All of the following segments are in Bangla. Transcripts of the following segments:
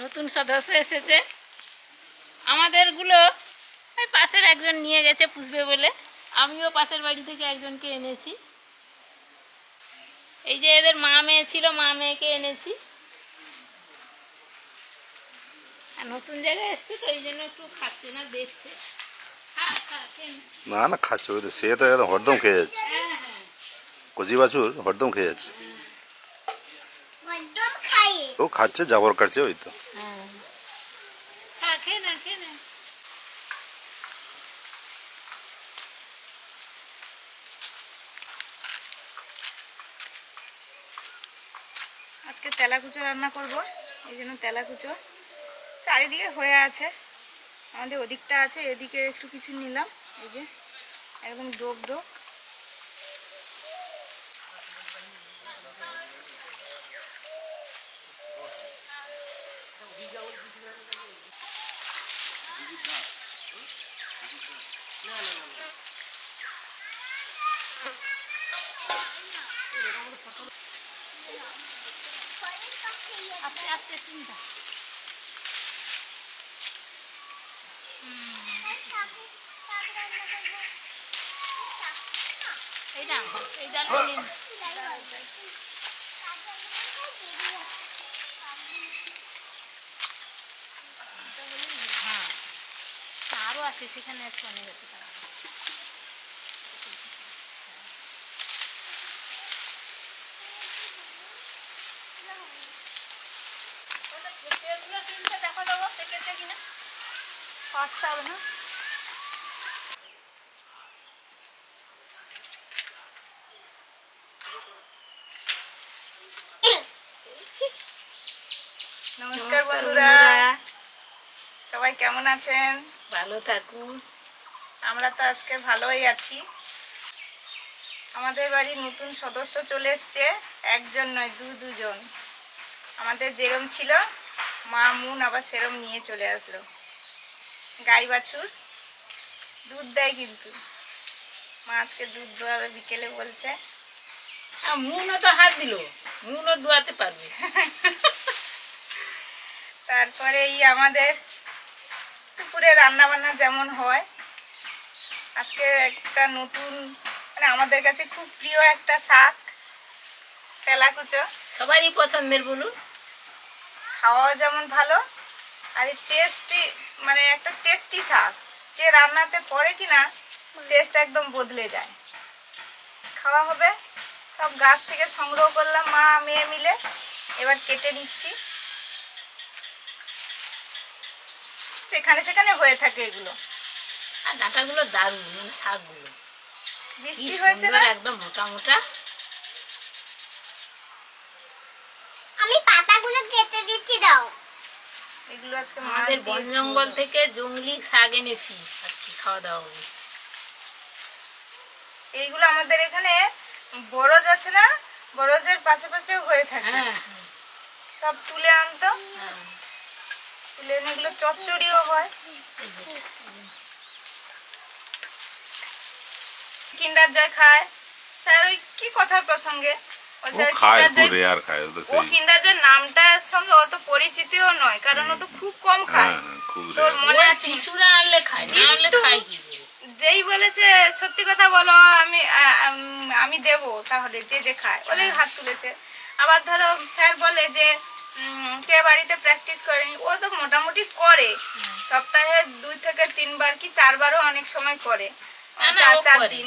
নতুন সদস্য এসেছে আমাদেরগুলো ওই পাশের একজন নিয়ে গেছে পুষবে বলে, আমিও পাশের বাড়ি থেকে একজনকে এনেছি। এই যে এদের মা মেয়ে ছিল, মা মেয়েকে এনেছি। আর নতুন জায়গায় এসছে তো এই জন্য একটু খাচ্ছে না, দেখছে। না না খাচ্ছে, ওই তো সে তো একদম হরদম খেয়ে যাচ্ছে, কচি বাছুর হরদম খেয়ে যাচ্ছে। ও খাচ্ছে, জাবর কাটছে, ওই তো। আজকে তেলাকুচো রান্না করব, এই জন্য তেলাকুচো চারিদিকে হয়ে আছে। আমাদের ওদিকটা আছে, এদিকে একটু কিছু নিলাম। এই যে একদম ডোক ডোক। আস্তে আস্তে শুনটা এই ডাল নিন। হ্যাঁ আরো আছে, সেখানে একটু অনেক আছে। দেখো দেবো পেকেছে কিনা, পাঁচটা হবে না। নমস্কার বন্ধুরা, সবাই কেমন আছেন? ভালো থাকুন। আমরা তো আজকে ভালোই আছি। আমাদের বাড়ির নতুন সদস্য চলে এসছে, একজন নয় দুজন। আমাদের যেরম ছিল মা মুন আবার সেরম নিয়ে চলে আসলো। গাই বাছুর দুধ দেয়, কিন্তু মা আজকে দুধ দোয়াবে বিকেলে বলছে। মুনও তো হাত দিল, মুনও দোয়াতে পারবে। তারপরে এই আমাদের দুপুরে রান্না বান্না যেমন হয়, আজকে একটা নতুন, মানে আমাদের কাছে খুব প্রিয় একটা শাক, তেলাকুচো। সবারই পছন্দের বলুন, খাওয়াও যেমন ভালো আর টেস্টি, মানে একটা টেস্টি শাক। যে রান্নাতে পড়ে কিনা টেস্ট একদম বদলে যায়। খাওয়া হবে। সব গাছ থেকে সংগ্রহ করলাম মা মেয়ে মিলে, এবার কেটে নিচ্ছি। সেখানে সেখানে হয়ে থাকে এগুলো। আর ডাঁটাগুলো দারুণ, মানে শাকগুলো বৃষ্টি হয়েছে না, একদম মোটা মোটা। আমি পাতাগুলো কেটে দিচ্ছি, দাও। এগুলো আজকে আমাদের বন জঙ্গল থেকে জঙ্গলি শাক এনেছি, আজকে খাওয়া দাওয়া হবে। এইগুলো আমাদের এখানে বরজ আছে না, বরজের পাশে পাশে হয়ে থাকে। সব তুলে আনতো, তুলে এনে এগুলো চচ্চড়িও হয়। কিন্ডার জয় খায় স্যার, ওই কি কথার প্রসঙ্গে ও কিন্ডার জয় নামটার সঙ্গে অত পরিচিতিও নয়, কারণ ও তো খুব কম খায়। তোর মনে আছে শিশুরা আনলে খায়, না আনলে খায় কি? যেই বলেছে সত্যি কথা বলো, আমি দেব, তাহলে যে যে খায় ওদের হাত তুলেছে। আবার ধরো স্যার বলে যে কে বাড়িতে প্র্যাকটিস করেনি, ও তো মোটামুটি করে, সপ্তাহে 2 থেকে 3 বার কি 4 বারও অনেক সময় করে, 4 দিন।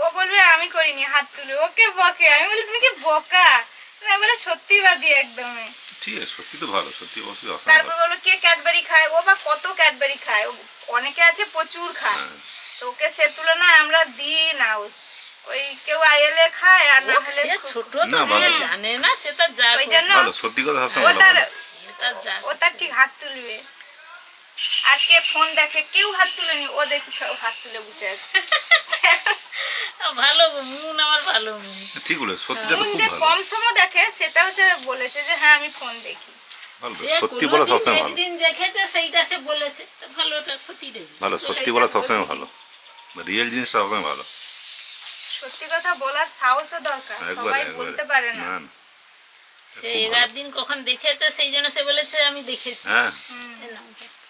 ও বলবে আমি করিনি, হাত তুলে ওকে বকে। আমি বলি তুমি কি বোকা? তুমি বলে সত্যি বাদি একদমই। ঠিক আছে, সত্যি তো ভালো, সত্যি অবশ্যই। তারপর বলবো কে ক্যাডবেরি খায়, ও বা কত ক্যাডবেরি খায়, অনেকে আছে প্রচুর খায়। তো ওকে সে তুলনায় আমরা দিই না। ওই কেউ আইলে খায়, আর না হলে ছোট তো জানে না, সেটা ওই জন্য ও তার ঠিক হাত তুলবে। আর কে ফোন দেখে, কেউ হাত তুলেনি, ও দেখি হাত তুলে বসে আছে। ভালো গো, মন আমার ভালো মন। ঠিক বলে, সত্যিটা তো ফোন খুব যে ভালো। কম সময় দেখে সেটাও সে বলেছে যে হ্যাঁ আমি ফোন দেখি। ভালো, সে সত্যি বলা কোনোদিন সবসময় ভালো। একদিন দেখেছে সেইটা সে বলেছে, তো ভালোটা ক্ষতি নেই। ভালো, সত্যি বলা সবসময় ভালো। রিয়েল জিনিসটা সবসময় ভালো। সত্যি কথা বলার সাহসও দরকার, একবারে, সবাই একবারে। বলতে পারে না। না, না। সে খুব 11 ভালো। দিন কখন দেখেছে সেই জন্য সে বলেছে আমি দেখেছি। হ্যাঁ, এই নাও।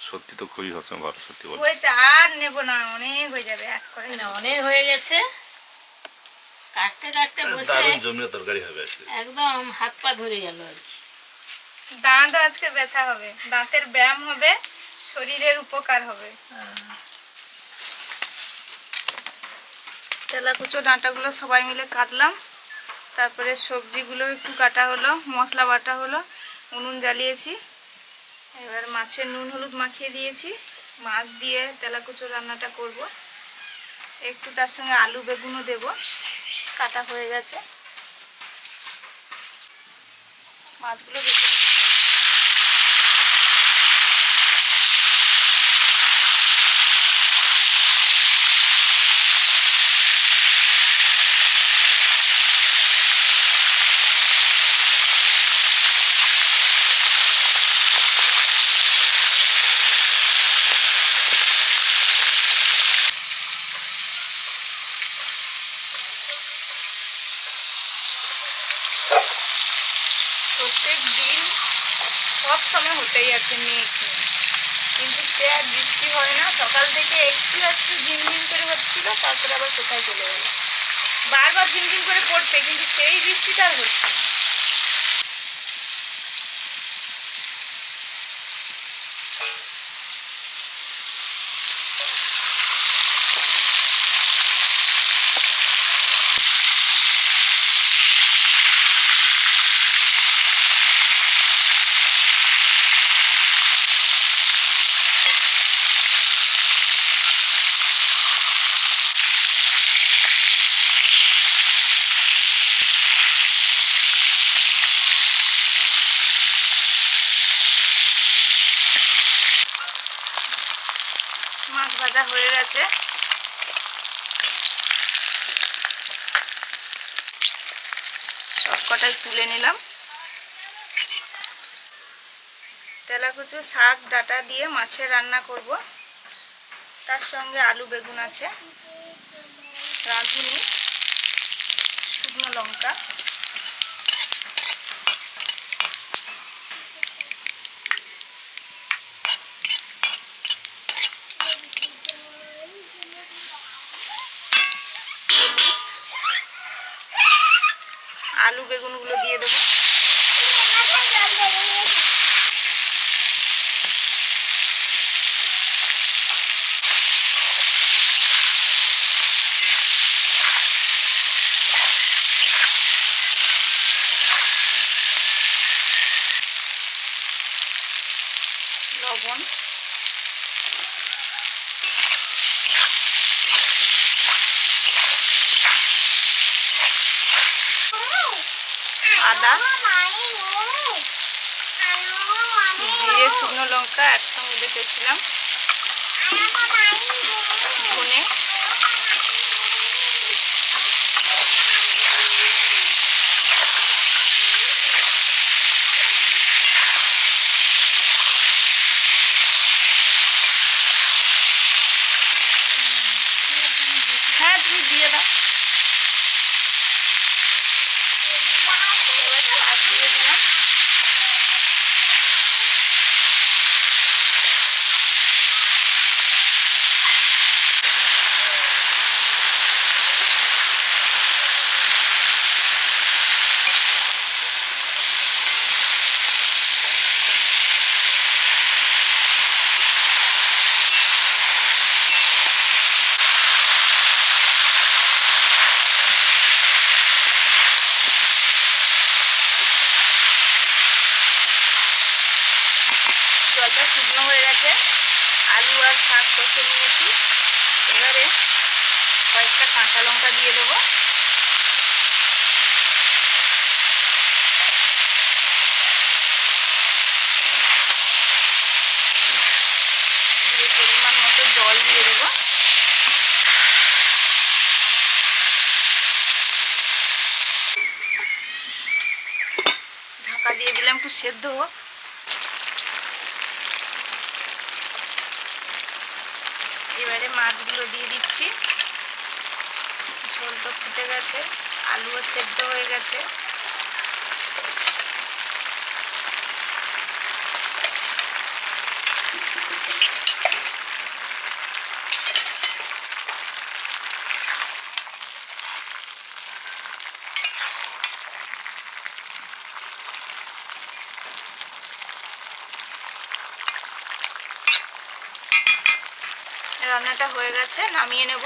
সত্যি তো খুবই সবসময় ভালো, সত্যি বলা। হয়েছে, আর নেবো না, অনেক হয়ে যাবে এক করে। না, অনেক হয়ে গেছে। কাটতে কাটতে বসে দারুণ জমিয়ে তরকারি হবে আজকে। একদম হাত পা ধরে গেল আর কি। দাঁত আজকে ব্যথা হবে, দাঁতের ব্যায়াম হবে, শরীরের উপকার হবে। তেলাকুচো ডাঁটাগুলো সবাই মিলে কাটলাম, তারপরে সবজিগুলো একটু কাটা হলো, মশলা বাটা হলো, উনুন জ্বালিয়েছি। এবার মাছের নুন হলুদ মাখিয়ে দিয়েছি, মাছ দিয়ে তেলাকুচো রান্নাটা করব। একটু তার সঙ্গে আলু বেগুনও দেব, কাটা হয়ে গেছে। মাছগুলো বেছে নিচ্ছি। প্রত্যেক দিন সব সময় হতেই আছে মেঘ, কিন্তু সে আর বৃষ্টি হয় না। সকাল থেকে একটু একটু ঝিমঝিম করে হচ্ছিল, তারপরে আবার কোথায় চলে গেল। বারবার ঝিমঝিম করে পড়ছে, কিন্তু সেই বৃষ্টিটা আর হচ্ছে না। মাছ ভাজা হয়ে গেছে, সব কটাই তুলে নিলাম। তেলাকুচো শাক ডাঁটা দিয়ে মাছের রান্না করব, তার সঙ্গে আলু বেগুন আছে, রাঁধুনি, শুকনো লঙ্কা, আলু বেগুনগুলো দিয়ে দেবো। লবণ, আদা, জিরে, শুকনো লঙ্কা একসঙ্গে বেটেছিলাম, ধনে, হ্যাঁ তুমি দিয়ে দাও। এবার শাক দিয়ে দিলাম। জলটা শুকনো হয়ে গেছে, আলু আর শাক কষে নিয়েছি। এবারে কয়েকটা কাঁচা লঙ্কা দিয়ে দেবো, জল দিয়ে দেবো। ঢাকা দিয়ে দিলাম, একটু সেদ্ধ হোক। এবারে মাছগুলো দিয়ে দিচ্ছি। ঝোল তো ফুটে গেছে, আলুও সেদ্ধ হয়ে গেছে। রান্নাটা হয়ে গেছে, নামিয়ে নেব।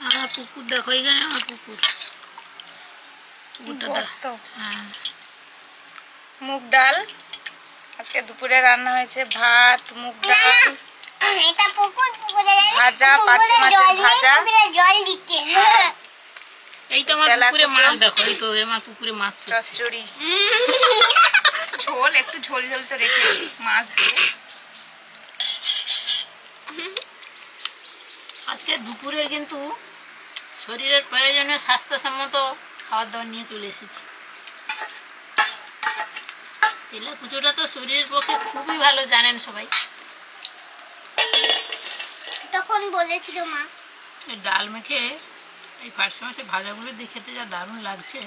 আমার পুকুর দেখো, এখানে আমার পুকুর। পুকুরটা গর্ত। হ্যাঁ, মুগ ডাল আজকে দুপুরে রান্না হয়েছে, ভাত, মুগ ডাল, এটা পুকুর, পুকুরে ভাজা, পার্শে মাছের ভাজা। জল দিচ্ছে। এই তো আমার তেলা পুকুরে কুচো। মাছ দেখো, এই তো আমার পুকুরে মাছ চলছে। চচ্চড়ি, ঝোল, একটু ঝোল ঝোল তো রেখেছি মাছ দিয়ে। আজকে দুপুরের কিন্তু শরীরের প্রয়োজনে স্বাস্থ্যসম্মত খাবার দাবার নিয়ে চলে এসেছি। তেলা কুচোটা তো শরীরের পক্ষে খুবই ভালো, জানেন সবাই। তখন বলেছিল মা। এই ডাল মেখে এই পার্শে মাছের ভাজাগুলো দিয়ে খেতে যা দারুণ লাগছে।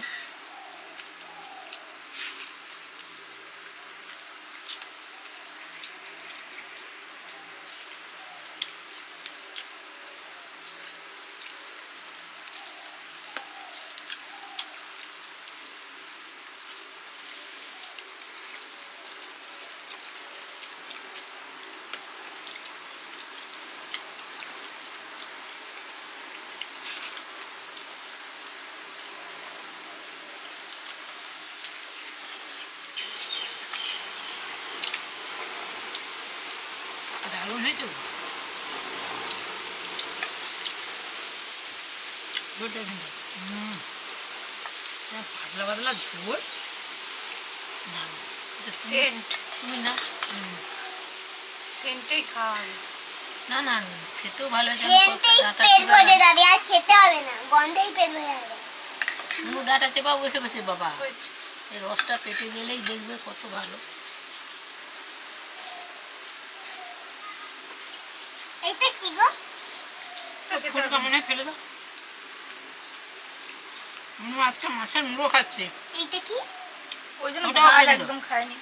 দারুণ হয়েছে গো। ঝোলটা এখানে পাতলা পাতলা ঝোল, দারুণ। এটা সেন্ট, তুমি না সেন্টেই খাওয়া হবে। না না খেতেও ভালো হয়েছে। খেতেই পেট ভরে যাবে, আর খেতে হবে না, গন্ধেই পেট ভরে যাবে। ডাটা চেপা বসে বসে বাবা, হয়েছে। এই রসটা পেটে গেলেই দেখবে কত ভালো। এটা কি গো? ফুলকা মনে হয় ফেলে দাও। আজকে মাছের মুড়ো খাচ্ছে। এটা কি? ওই জন্য ওটাও ভাত ফেলে দাও। একদম খায়নি,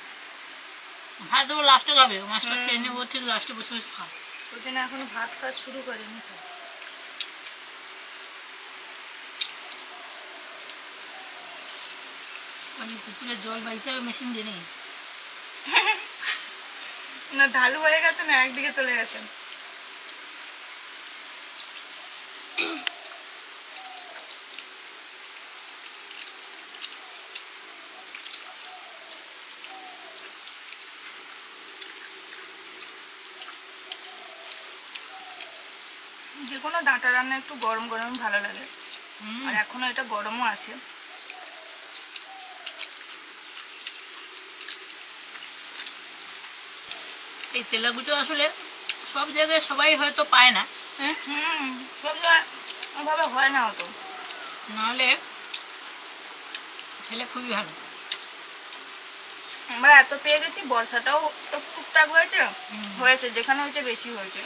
ভাত দেবো লাস্টে খাবে, মাছটা খেয়ে নেবো ঠিক লাস্টে বসে বসে খাও। ওই জন্য এখনো ভাত খাওয়া শুরু করেনি। আমি পুকুরে জল বাড়িতে হবে মেশিন দিয়ে নেই। না ঢালু হয়ে গেছে না, একদিকে চলে গেছে। যে কোনো ডাঁটা রান্না একটু গরম গরম ভালো লাগে, আর এখনো এটা গরমও আছে। এই তেলাকুচো আসলে সব জায়গায় সবাই হয়তো পায় না, সব জায়গায় ওভাবে হয় না অত। নাহলে খেলে খুবই ভালো। আমরা এত পেয়ে গেছি, বর্ষাটাও তো টুকটাক হয়েছে, হয়েছে যেখানে হয়েছে বেশি হয়েছে,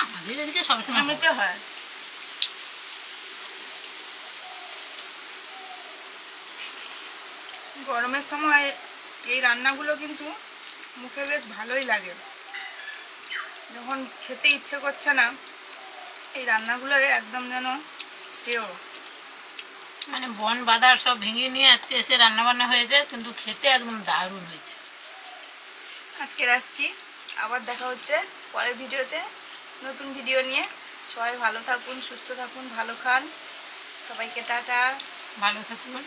আমাদের এদিকে সবসময় এমনিতে হয়। গরমের সময় এই রান্নাগুলো কিন্তু মুখে বেশ ভালোই লাগে। যখন খেতে ইচ্ছে করছে না, এই রান্নাগুলো একদম যেন শ্রেয়। মানে বন বাদার সব ভেঙে নিয়ে আজকে এসে রান্না বান্না হয়েছে, কিন্তু খেতে একদম দারুণ হয়েছে। আজকে আসছি, আবার দেখা হচ্ছে পরের ভিডিওতে নতুন ভিডিও নিয়ে। সবাই ভালো থাকুন, সুস্থ থাকুন, ভালো খান। সবাইকে টাটা। ভালো থাকুন।